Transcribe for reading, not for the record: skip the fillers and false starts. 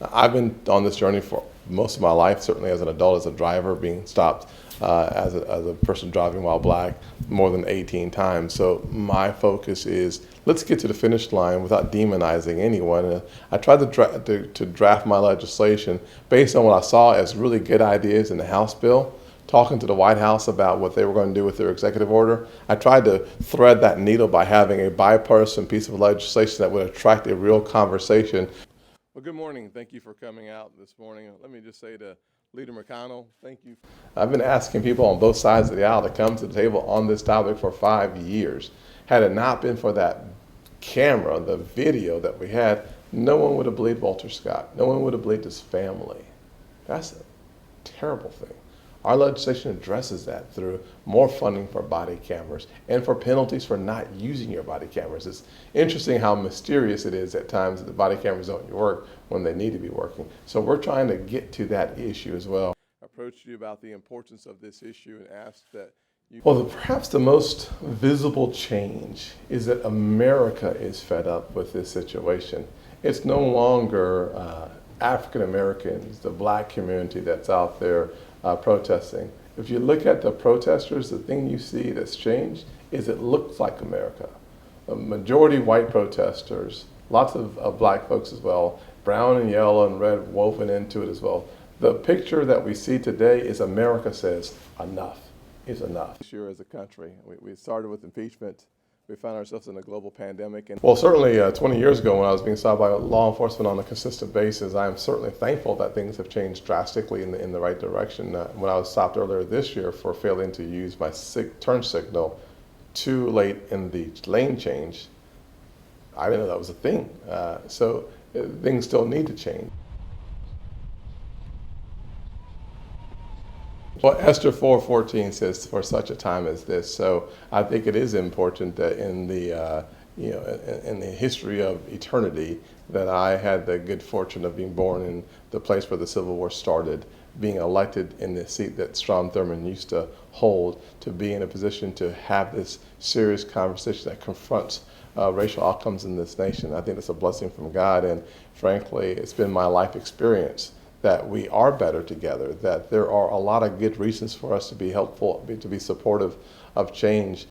I've been on this journey for most of my life, certainly as an adult, as a driver, being stopped as a person driving while black more than 18 times. So my focus is let's get to the finish line without demonizing anyone. I tried to draft my legislation based on what I saw as really good ideas in the House bill. Talking to the White House about what they were going to do with their executive order, I tried to thread that needle by having a bipartisan piece of legislation that would attract a real conversation. Well, good morning. Thank you for coming out this morning. Let me just say to Leader McConnell, thank you. I've been asking people on both sides of the aisle to come to the table on this topic for 5 years. Had it not been for that camera, the video that we had, no one would have believed Walter Scott. No one would have believed his family. That's a terrible thing. Our legislation addresses that through more funding for body cameras and for penalties for not using your body cameras. It's interesting how mysterious it is at times that the body cameras don't work when they need to be working. So we're trying to get to that issue as well. I approached you about the importance of this issue and asked that you... Well, perhaps the most visible change is that America is fed up with this situation. It's no longer African Americans, the black community that's out there protesting. If you look at the protesters, the thing you see that's changed is it looks like America. A majority white protesters, lots of black folks as well, brown and yellow and red woven into it as well. The picture that we see today is America says enough is enough. This year as a country, we started with impeachment. We found ourselves in a global pandemic. And well, certainly 20 years ago when I was being stopped by law enforcement on a consistent basis, I am certainly thankful that things have changed drastically in the right direction. When I was stopped earlier this year for failing to use my turn signal too late in the lane change, I didn't know that was a thing. So things still need to change. Well, Esther 4:14 says, "For such a time as this." So I think it is important that in the in the history of eternity, that I had the good fortune of being born in the place where the Civil War started, being elected in the seat that Strom Thurmond used to hold, to be in a position to have this serious conversation that confronts racial outcomes in this nation. I think it's a blessing from God, and frankly, it's been my life experience that we are better together, that there are a lot of good reasons for us to be helpful, to be supportive of change.